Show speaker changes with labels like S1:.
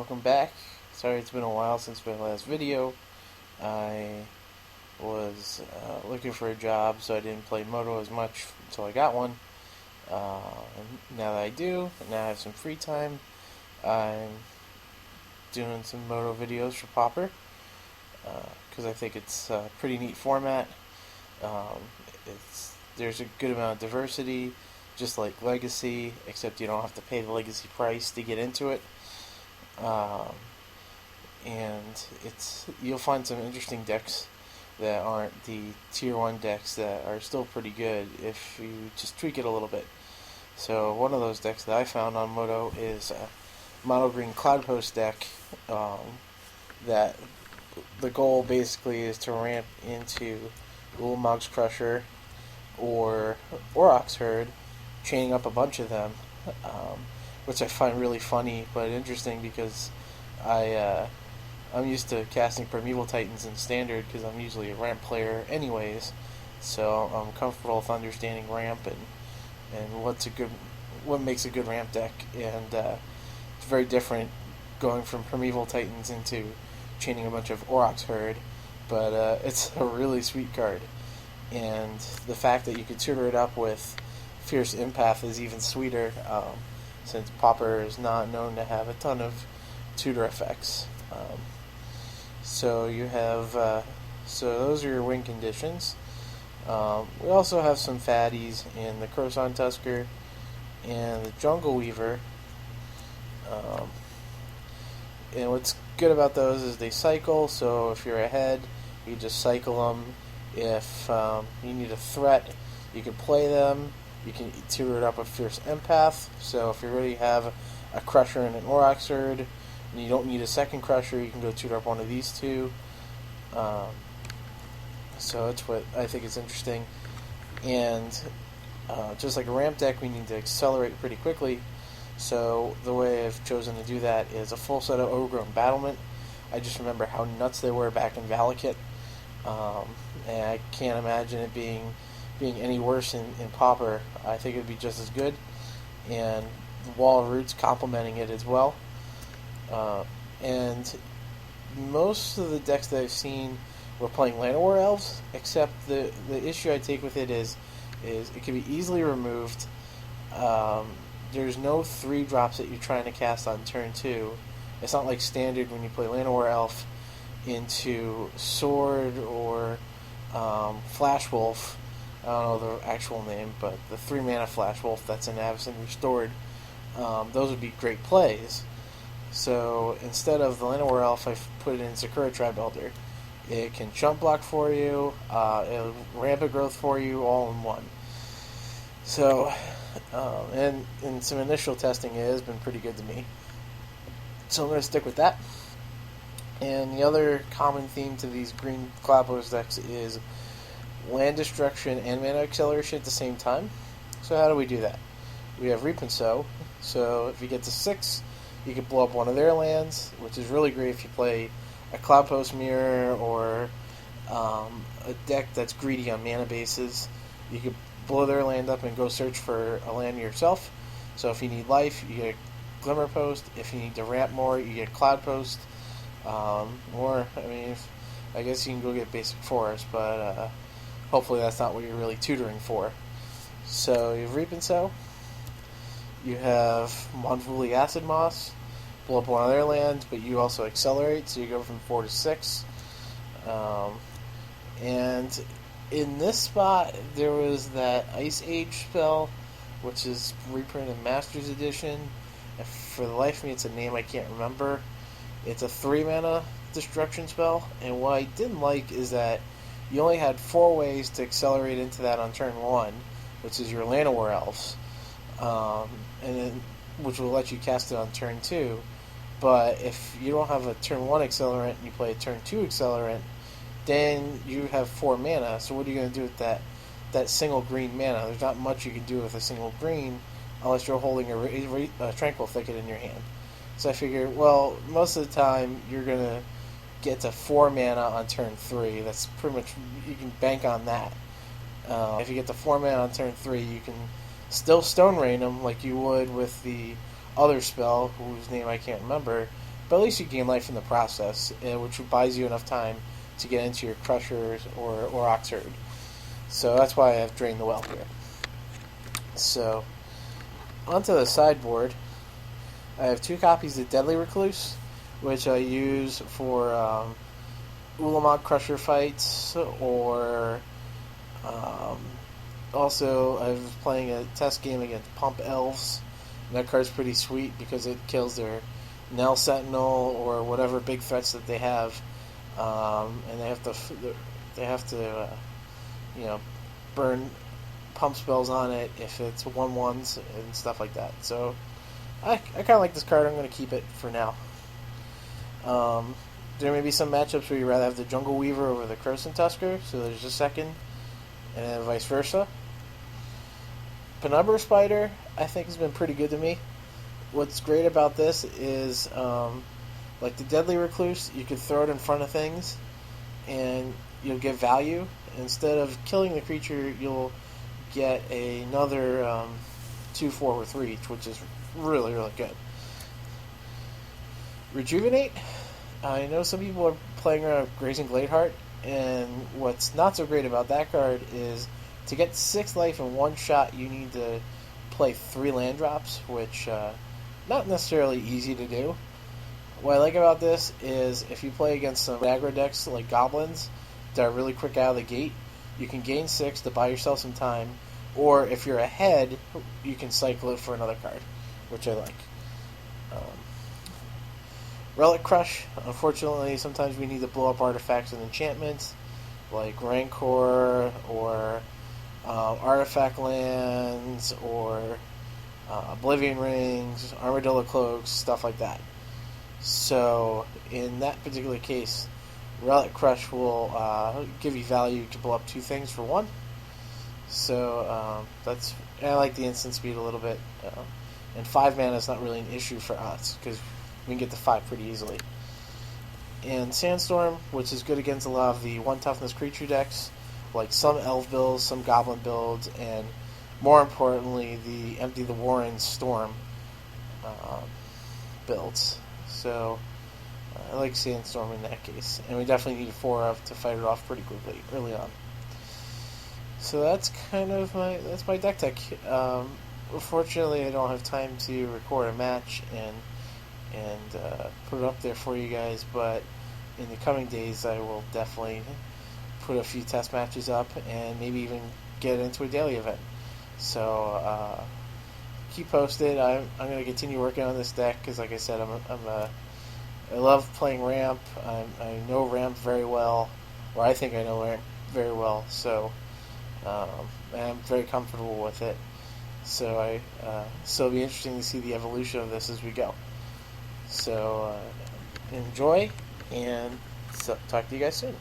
S1: welcome back. Sorry it's been a while since my last video. I was looking for a job, so I didn't play Moto as much until I got one. Now that I do, now I have some free time, I'm doing some Moto videos for Pauper because I think it's a pretty neat format. Um, there's a good amount of diversity, just like Legacy, except you don't have to pay the Legacy price to get into it. Um, and you'll find some interesting decks that aren't the tier 1 decks that are still pretty good if you just tweak it a little bit. So one of those decks that I found on Moto is a mono green Cloud Post deck that the goal basically is to ramp into Ulamog's Crusher or Aurochs Herd, chaining up a bunch of them, which I find really funny but interesting because I'm used to casting Primeval Titans in Standard because I'm usually a ramp player anyways, so I'm comfortable with understanding ramp and what makes a good ramp deck, and it's very different going from Primeval Titans into chaining a bunch of Aurochs Herd, but it's a really sweet card, and the fact that you could tutor it up with Fierce Empath is even sweeter, since Pauper is not known to have a ton of tutor effects. So you have so those are your win conditions. We also have some fatties in the Croson Tusker and the Jungle Weaver. And what's good about those is they cycle, so if you're ahead, you just cycle them. If you need a threat, you can play them. You can tutor it up with Fierce Empath, so if you already have a Crusher and an Aurochs Herd, and you don't need a second Crusher, you can go tutor up one of these two. So that's what I think is interesting. And just like a ramp deck, we need to accelerate pretty quickly. So the way I've chosen to do that is a full set of Overgrown Battlement. I just remember how nuts they were back in Valakut, and I can't imagine it being any worse in Pauper. I think it would be just as good, and the Wall of Roots complementing it as well. And most of the decks that I've seen were playing Llanowar Elves, except the issue I take with it is it can be easily removed. There's no 3-drops that you're trying to cast on turn 2. It's not like Standard when you play Llanowar Elf into Sword or Flash Wolf. I don't know the actual name, but the 3-mana Flash Wolf that's in Avacyn Restored, those would be great plays. So instead of the Llanowar Elf, I've put it in Sakura Tribe Elder. It can jump block for you, it'll rampant growth for you, all in one. So, and in some initial testing, it has been pretty good to me. So I'm going to stick with that. And the other common theme to these green Cloudpost decks is land destruction and mana acceleration at the same time. So how do we do that? We have Reap and Sow. So if you get to 6, you can blow up one of their lands, which is really great if you play a Cloudpost Mirror or a deck that's greedy on mana bases. You could blow their land up and go search for a land yourself. So if you need life, you get Glimmer Post. If you need to ramp more, you get Cloud Post. Or, I guess you can go get Basic Forest, but hopefully that's not what you're really tutoring for. So you have Reap and Sow. You have Monvuli Acid Moss. Blow up one of their lands, but you also accelerate, so you go from 4 to 6. And in this spot, there was that Ice Age spell, which is reprinted in Masters Edition. And for the life of me, it's a name I can't remember. It's a 3-mana destruction spell, and what I didn't like is that you only had 4 ways to accelerate into that on turn 1, which is your Llanowar Elves, and then, which will let you cast it on turn 2. But if you don't have a turn 1 accelerant and you play a turn 2 accelerant, then you have 4 mana. So what are you going to do with that single green mana? There's not much you can do with a single green unless you're holding a Tranquil Thicket in your hand. So I figured, well, most of the time you're going to get to 4 mana on turn 3. That's pretty much, you can bank on that. If you get to 4 mana on turn 3, you can still Stone Rain them like you would with the other spell, whose name I can't remember, but at least you gain life in the process, which buys you enough time to get into your Crushers or Oxherd. So that's why I've drained the well here. So, onto the sideboard, I have 2 copies of Deadly Recluse, which I use for Ulamog Crusher fights, or also I was playing a test game against Pump Elves, and that card's pretty sweet because it kills their Nell Sentinel or whatever big threats that they have, and they have to burn pump spells on it if it's 1/1s and stuff like that. So I kind of like this card. I'm going to keep it for now. There may be some matchups where you'd rather have the Jungle Weaver over the Croson Tusker, so there's a second, and then vice versa. Penumbra Spider, I think, has been pretty good to me. What's great about this is, like the Deadly Recluse, you can throw it in front of things, and you'll get value. Instead of killing the creature, you'll get another 2/4 with reach, which is really, really good. Rejuvenate. I know some people are playing around with Grazing Gladeheart, and what's not so great about that card is to get 6 life in one shot, you need to play 3 land drops, which not necessarily easy to do. What I like about this is if you play against some aggro decks like Goblins that are really quick out of the gate, you can gain 6 to buy yourself some time, or if you're ahead, you can cycle it for another card, which I like. Relic Crush. Unfortunately, sometimes we need to blow up artifacts and enchantments, like Rancor, or Artifact Lands, or Oblivion Rings, Armadillo Cloaks, stuff like that. So, in that particular case, Relic Crush will give you value to blow up 2 things for 1. So, I like the instant speed a little bit. And 5 mana is not really an issue for us, because we can get to 5 pretty easily. And Sandstorm, which is good against a lot of the 1 toughness creature decks, like some Elf builds, some Goblin builds, and more importantly, the Empty the Warren Storm builds. So I like Sandstorm in that case, and we definitely need 4 of to fight it off pretty quickly early on. So that's kind of my deck tech. Unfortunately, I don't have time to record a match and put it up there for you guys, but in the coming days I will definitely put a few test matches up and maybe even get into a daily event. So keep posted. I'm going to continue working on this deck because, like I said, I love playing ramp. I know ramp very well, or I think I know ramp very well. So I'm very comfortable with it. So it'll be interesting to see the evolution of this as we go. So enjoy, and talk to you guys soon.